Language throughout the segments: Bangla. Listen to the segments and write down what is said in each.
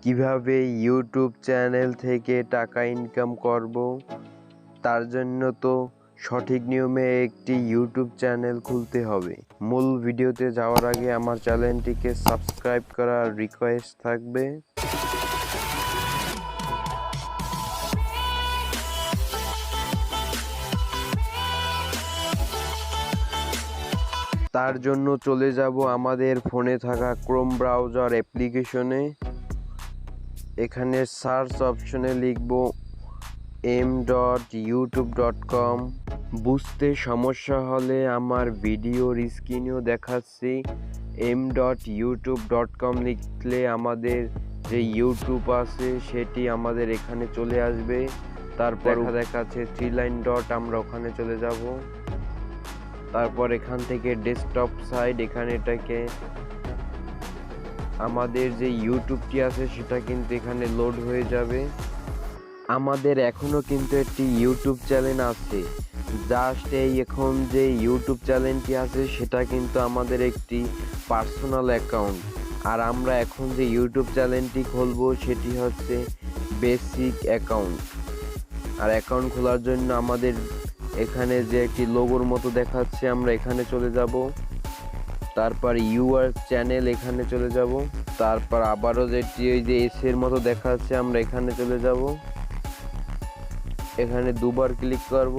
কিভাবে ইউটিউব চ্যানেল থেকে টাকা ইনকাম করব, তার জন্য তো সঠিক নিয়মে একটি ইউটিউব চ্যানেল খুলতে হবে। মূল ভিডিওতে যাওয়ার আগে আমার চ্যানেলটিকে সাবস্ক্রাইব করার রিকোয়েস্ট থাকবে। তার জন্য চলে যাব আমাদের ফোনে থাকা ক্রোম ব্রাউজার অ্যাপ্লিকেশনে। এখানে সার্চ অপশনে লিখব m.youtube.com। বুঝতে সমস্যা হলে আমার ভিডিওর স্ক্রিনেও দেখাচ্ছি, m.youtube.com লিখলে আমাদের যে ইউটিউব আছে সেটি আমাদের এখানে চলে আসবে। তারপর দেখাচ্ছে 3 লাইন ডট, আমরা ওখানে চলে যাব। তারপর এখান থেকে ডেস্কটপ সাইট, এখানে এটাকে আমাদের যে ইউটিউবটি আছে সেটা কিন্তু এখানে লোড হয়ে যাবে। আমাদের এখনো কিন্তু একটি ইউটিউব চ্যানেল আছে। জাস্ট এই এখন যে ইউটিউব চ্যানেলটি আছে সেটা কিন্তু আমাদের একটি পার্সোনাল অ্যাকাউন্ট। আর আমরা এখন যে ইউটিউব চ্যানেলটি খুলবো সেটি হচ্ছে বেসিক অ্যাকাউন্ট। আর অ্যাকাউন্ট খোলার জন্য আমাদের এখানে যে একটি লোগোর মতো দেখাচ্ছে, আমরা এখানে চলে যাব। তারপর ইউআর চ্যানেল, এখানে চলে যাব। তারপর আবারও যেটি ওই যে এস এর মতো দেখাচ্ছে, আমরা এখানে চলে যাব। এখানে দুবার ক্লিক করব।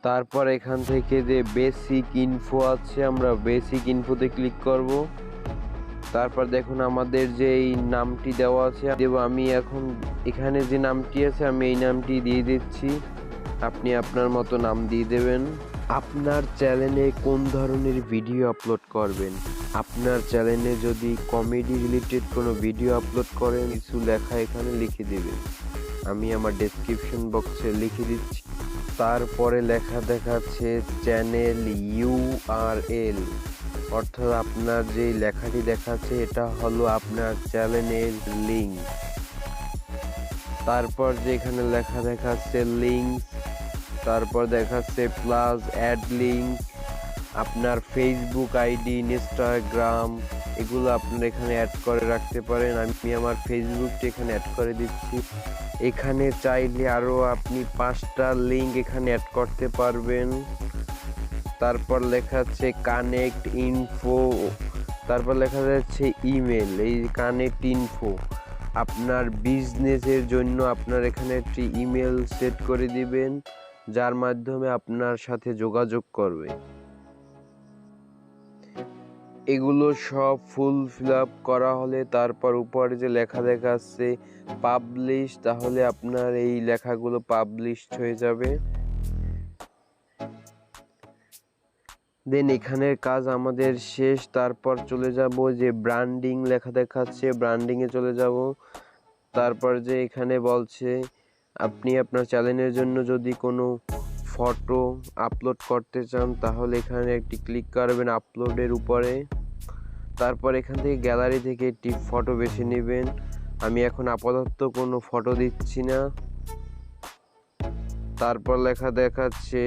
তারপর এখান থেকে যে বেসিক ইনফো আছে, আমরা বেসিক ইনফোতে ক্লিক করব। তারপর দেখুন আমাদের যে এই নামটি দেওয়া আছে দেব, আমি এখন এখানে যে নামটি আছে আমি এই নামটি দিয়ে দিচ্ছি। আপনি আপনার মতো নাম দিয়ে দেবেন। আপনার চ্যানেলে কোন ধরনের ভিডিও আপলোড করবেন, আপনার চ্যানেলে যদি কমেডি রিলেটেড কোনো ভিডিও আপলোড করেন কিছু লেখা এখানে লিখে দেবেন, আমি আমার ডেসক্রিপশন বক্সে লিখে দিচ্ছি। তারপরে লেখা দেখাচ্ছে চ্যানেল ইউআরএল, অর্থাৎ আপনার যে লেখাটি দেখাচ্ছে এটা হলো আপনার চ্যানেলের লিঙ্ক। তারপর যে এখানে লেখা দেখাচ্ছে লিঙ্ক, তারপর দেখাচ্ছে প্লাস অ্যাড লিঙ্ক, আপনার ফেসবুক আইডি, ইনস্টাগ্রাম, এগুলো আপনারা এখানে অ্যাড করে রাখতে পারেন। আমি আমার ফেসবুকটি এখানে অ্যাড করে দিচ্ছি। এখানে চাইলে আরও আপনি 5টা লিঙ্ক এখানে অ্যাড করতে পারবেন। তারপর লেখা আছে কানেক্ট ইনফো, তারপর লেখা যাচ্ছে ইমেল, এই কানেক্ট ইনফো আপনার বিজনেসের জন্য আপনার এখানে একটি ইমেল সেট করে দিবেন, যার মাধ্যমে আপনার সাথে যোগাযোগ করবে। এগুলো সব ফিল আপ করা হলে তারপর উপরে যে লেখা দেখাচ্ছে পাবলিশ, তাহলে আপনার এই লেখাগুলো পাবলিশড হয়ে যাবে। দেন এখানের কাজ আমাদের শেষ। তারপর চলে যাব যে ব্র্যান্ডিং লেখা দেখাচ্ছে, ব্র্যান্ডিংয়ে চলে যাব। তারপর যে এখানে বলছে আপনি আপনার চ্যানেলের জন্য যদি কোনো ফটো আপলোড করতে চান তাহলে এখানে একটি ক্লিক করবেন আপলোডের উপরে। তারপর এখান থেকে গ্যালারি থেকে একটি ফটো বেছে নেবেন। আমি এখন আপাতত কোনো ফটো দিচ্ছি না। তারপর লেখা দেখাচ্ছে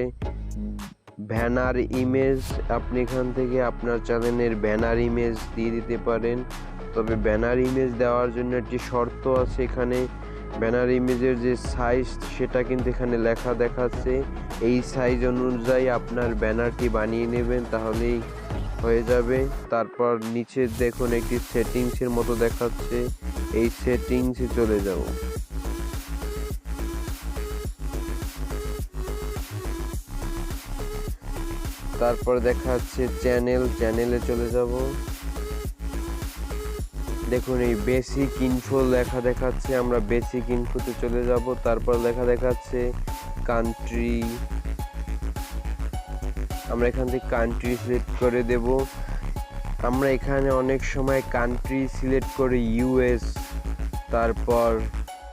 ব্যানার ইমেজ, আপনি এখান থেকে আপনার চ্যানেলের ব্যানার ইমেজ দিয়ে দিতে পারেন। তবে ব্যানার ইমেজ দেওয়ার জন্য একটি শর্ত আছে, এখানে ব্যানার ইমেজের যে সাইজ সেটা কিন্তু এখানে লেখা দেখাচ্ছে, এই সাইজ অনুযায়ী আপনার ব্যানারটি বানিয়ে নেবেন, তাহলেই হয়ে যাবে। তারপর নিচে দেখুন একটি সেটিংসের মতো দেখাচ্ছে, এই সেটিংসে চলে যাব। তারপর দেখাচ্ছে চ্যানেলে চলে যাব। দেখুন এই বেসিক ইনফো লেখা দেখাচ্ছে, আমরা বেসিক ইনফোতে চলে যাব। তারপর লেখা দেখাচ্ছে কান্ট্রি, আমরা এখান থেকে কান্ট্রি সিলেক্ট করে দেব। আমরা এখানে অনেক সময় কান্ট্রি সিলেক্ট করে ইউএস, তারপর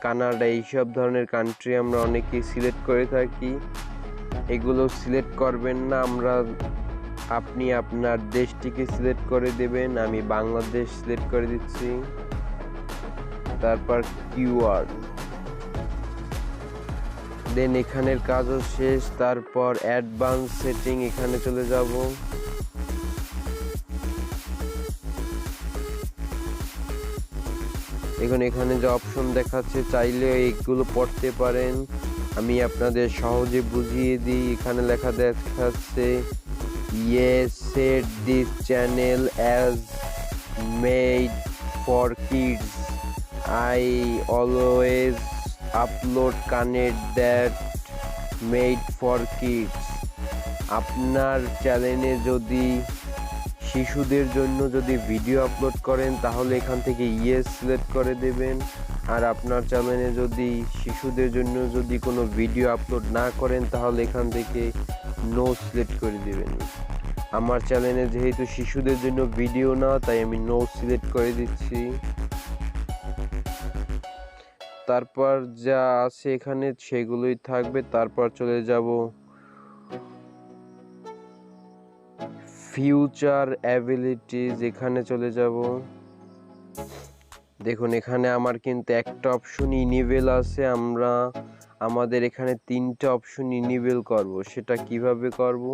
কানাডা, এইসব ধরনের কান্ট্রি আমরা অনেকেই সিলেক্ট করে থাকি। এগুলো সিলেক্ট করবেন না, আপনি আপনার দেশটিকে সিলেক্ট করে দেবেন। আমি বাংলাদেশ সিলেক্ট করে দিচ্ছি। তারপর কিওয়ার্ড, দেন এখানের কাজও শেষ। তারপর অ্যাডভান্স সেটিং, এখানে চলে যাব। এখন এখানে যে অপশন দেখাচ্ছে চাইলে এগুলো পড়তে পারেন, আমি আপনাদের সহজে বুঝিয়ে দিই। এখানে লেখা দেখাচ্ছে yes set this channel as made for kids. I always upload content that made for kids. আপনার চ্যানেলে যদি শিশুদের জন্য যদি ভিডিও আপলোড করেন তাহলে এখান থেকে ইয়েস সিলেক্ট করে দেবেন, আর আপনার চ্যানেলে যদি শিশুদের জন্য যদি কোনো ভিডিও আপলোড না করেন তাহলে এখান থেকে নো সিলেক্ট করে দেবেন। আমার চ্যানেলে যেহেতু শিশুদের জন্য ভিডিও না, তাই আমি নো সিলেক্ট করে দিচ্ছি। তারপর যা আছে এখানে সেগুলোই থাকবে। তারপর চলে যাব ফিউচার অ্যাবিলিটিজ, এখানে চলে যাব। দেখুন এখানে আমার কিন্তু একটা অপশন ইনেবল আছে, আমাদের এখানে তিনটা অপশন ইনেবল করব। সেটা কিভাবে করব,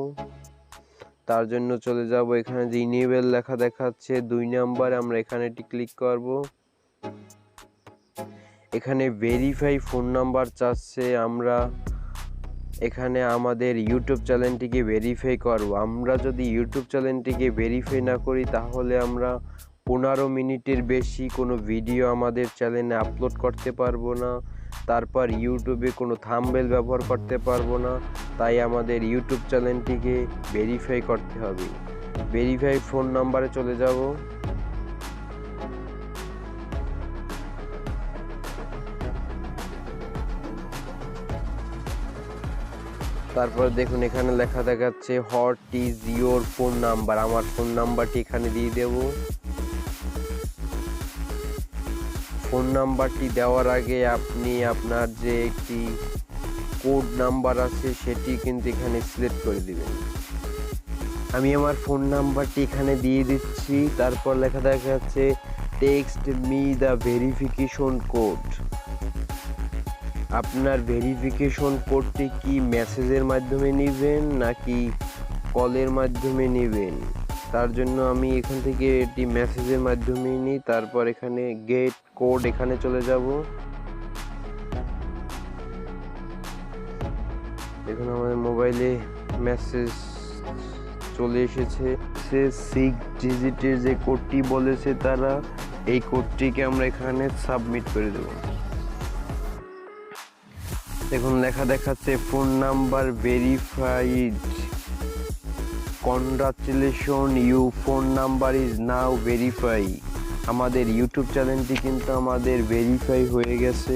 তার জন্য চলে যাব এখানে যে ইনেবল লেখা দেখাচ্ছে 2 নাম্বার, আমরা এখানে এটি ক্লিক করব। এখানে ভেরিফাই ফোন নাম্বার চাচ্ছে, আমরা এখানে আমাদের ইউটিউব চ্যানেলটিকে ভেরিফাই করব। আমরা যদি ইউটিউব চ্যানেলটিকে ভেরিফাই না করি তাহলে আমরা 15 মিনিটের বেশি কোনো ভিডিও আমাদের চ্যানেলে আপলোড করতে পারবো না। তারপর ইউটিউবে কোনো থাম্বনেল ব্যবহার করতে পারবো না। তাই আমাদের ইউটিউব চ্যানেলটিকে ভেরিফাই করতে হবে। ভেরিফাই ফোন নাম্বারে চলে যাব। তারপর দেখুন এখানে লেখা দেখাচ্ছে what is your phone number, আমার ফোন নাম্বারটি এখানে দিয়ে দেব। ফোন নাম্বারটি দেওয়ার আগে আপনি আপনার যে একটি কোড নাম্বার আছে সেটি কিন্তু এখানে সিলেক্ট করে দিবেন। আমি আমার ফোন নাম্বারটি এখানে দিয়ে দিচ্ছি। তারপর লেখা দেখাচ্ছে text me the verification code. আপনার ভেরিফিকেশন কোডটি কি মেসেজের মাধ্যমে নেবেন নাকি কলের মাধ্যমে নেবেন, তার জন্য আমি এখান থেকে এটি মেসেজের মাধ্যমে নিই। তারপর এখানে গেট কোড, এখানে চলে যাব। দেখুন আমাদের মোবাইলে মেসেজ চলে এসেছে। 6 ডিজিটের যে কোডটি বলেছে তারা, এই কোডটিকে আমরা এখানে সাবমিট করে দেব। দেখুন লেখা দেখাচ্ছে phone number verified, congratulation you phone number is now verify. আমাদের ইউটিউব চ্যানেলটি কিন্তু আমাদের ভেরিফাই হয়ে গেছে।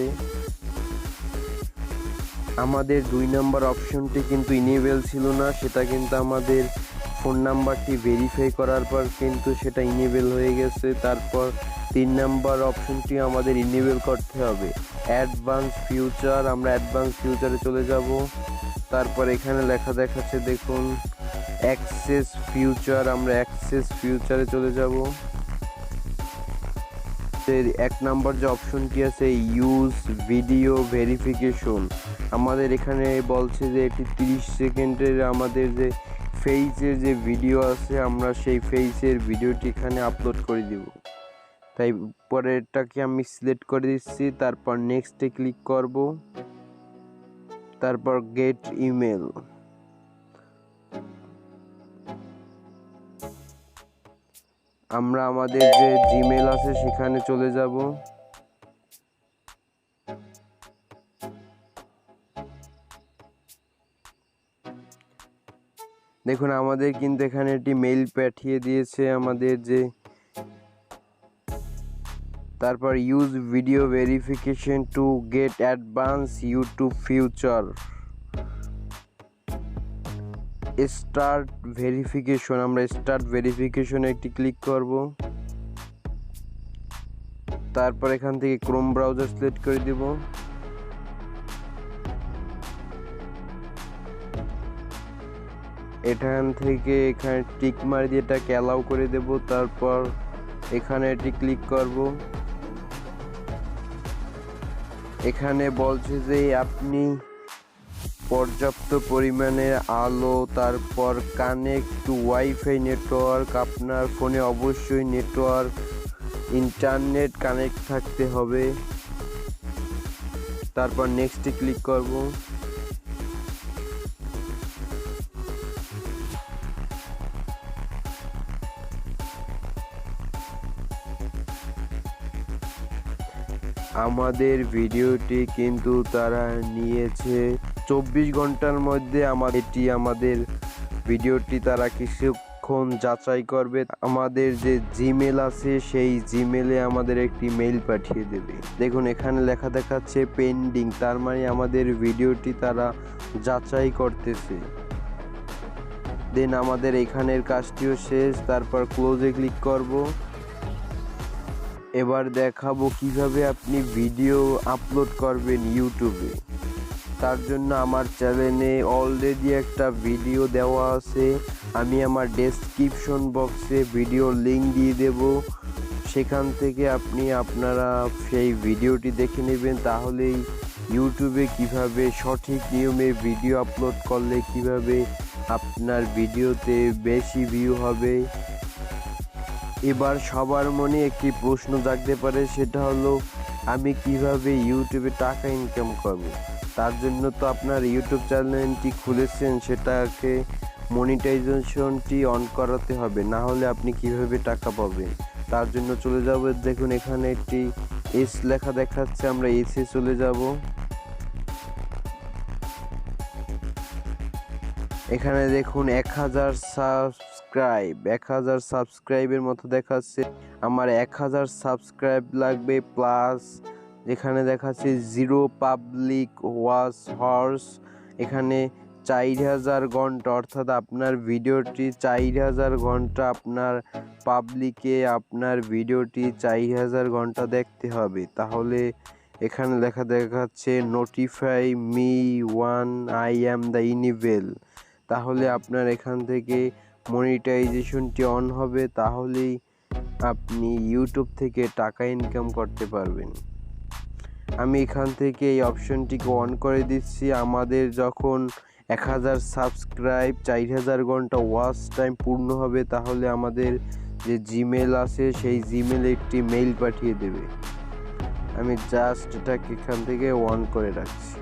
আমাদের 2 নাম্বার অপশনটি কিন্তু ইনেবল ছিল না, সেটা কিন্তু আমাদের ফোন নাম্বারটি ভেরিফাই করার পর কিন্তু সেটা ইনেবল হয়ে গেছে। তারপর 3 নাম্বার অপশনটি আমাদের ইনেবল করতে হবে, অ্যাডভান্স ফিউচার। আমরা অ্যাডভান্স ফিউচারে চলে যাব। তারপর এখানে লেখা দেখাচ্ছে দেখুন অ্যাক্সেস ফিউচার, আমরা অ্যাক্সেস ফিউচারে চলে যাব। 1 নাম্বার যে অপশনটি আছে ইউজ ভিডিও ভেরিফিকেশন, আমাদের এখানে বলছে যে এটি 30 সেকেন্ডের আমাদের যে ফেসের যে ভিডিও আছে, আমরা সেই ফেসের ভিডিওটি এখানে আপলোড করে দিব। তাই পরেরটাকে আমি সিলেক্ট করে দিচ্ছি। তারপর নেক্সটে ক্লিক করব। তারপর গেট ইমেল, আমরা আমাদের যে জিমেল আছে সেখানে চলে যাব। দেখুন আমাদের কিন্তু এখানে একটি মেইল পাঠিয়ে দিয়েছে আমাদের যে। তারপর use video verification to get advance YouTube future, start verification, আমরা স্টার্ট ভেরিফিকেশনে একটি ক্লিক করব। তারপর এখান থেকে ক্রোম ব্রাউজার সিলেক্ট করে দিব। এখান থেকে এখানে টিক মার দিয়ে এটাকে অ্যালাউ করে দেব। তারপর এখানে এটি ক্লিক করব। এখানে বলছে যে আপনি পর্যাপ্ত পরিমাণে আলো, তারপর কানেক্ট টু ওয়াইফাই নেটওয়ার্ক, আপনার ফোনে অবশ্যই নেটওয়ার্ক ইন্টারনেট কানেক্ট থাকতে হবে। তারপর নেক্সটে ক্লিক করব। আমাদের ভিডিওটি কিন্তু তারা নিয়েছে 24 ঘন্টার মধ্যে। আমাদের ভিডিওটি তারা কিছুক্ষণ যাচাই করবে। আমাদের যে জিমেল আছে সেই জিমেলে আমাদের একটি মেইল পাঠিয়ে দেবে। দেখুন এখানে লেখা দেখাচ্ছে পেন্ডিং, তার মানে আমাদের ভিডিওটি তারা যাচাই করতেছে। দেন আমাদের এখানের কাজটিও শেষ। তারপর ক্লোজে ক্লিক করব। এবার দেখাবো কিভাবে আপনি ভিডিও আপলোড করবেন ইউটিউবে। তার জন্য আমার চ্যানেলে অলরেডি একটা ভিডিও দেওয়া আছে। আমি আমার ডেসক্রিপশন বক্সে ভিডিওর লিঙ্ক দিয়ে দেব। সেখান থেকে আপনারা সেই ভিডিওটি দেখে নেবেন। তাহলেই ইউটিউবে কিভাবে সঠিক নিয়মে ভিডিও আপলোড করলে কিভাবে আপনার ভিডিওতে বেশি ভিউ হবে। এবার সবার মনে একটি প্রশ্ন জাগতে পারে, সেটা হলো আমি কিভাবে ইউটিউবে টাকা ইনকাম করব। তার জন্য তো আপনার ইউটিউব চ্যানেলটি খুলেছেন, সেটাকে মনিটাইজেশনটি অন করাতে হবে, না হলে আপনি কিভাবে টাকা পাবেন। তার জন্য চলে যাব, দেখুন এখানে একটি এস লেখা দেখাচ্ছে, আমরা এসে চলে যাব। এখানে দেখুন 1000 সাবস্ক্রাইবের মতো দেখাচ্ছে। আমার 1000 সাবস্ক্রাইব লাগবে, প্লাস এখানে দেখাচ্ছে 0 পাবলিক ওয়াচ হর্স। এখানে 4000 ঘন্টা, অর্থাৎ আপনার ভিডিওটি 4000 ঘন্টা আপনার পাবলিকে আপনার ভিডিওটি 4000 ঘন্টা দেখতে হবে। তাহলে এখানে লেখা দেখাচ্ছে notify me one I am the ইনিভেল। তাহলে আপনার এখান থেকে মনিটাইজেশনটি অন হবে, তাহলেই আপনি ইউটিউব থেকে টাকা ইনকাম করতে পারবেন। আমি এখান থেকে এই অপশনটিকে অন করে দিচ্ছি। আমাদের যখন 1000 সাবস্ক্রাইব 4000 ঘন্টা ওয়াচ টাইম পূর্ণ হবে, তাহলে আমাদের যে জিমেল আছে সেই জিমেলে একটি মেইল পাঠিয়ে দেবে। আমি জাস্ট এটাকে এখান থেকে অন করে রাখছি।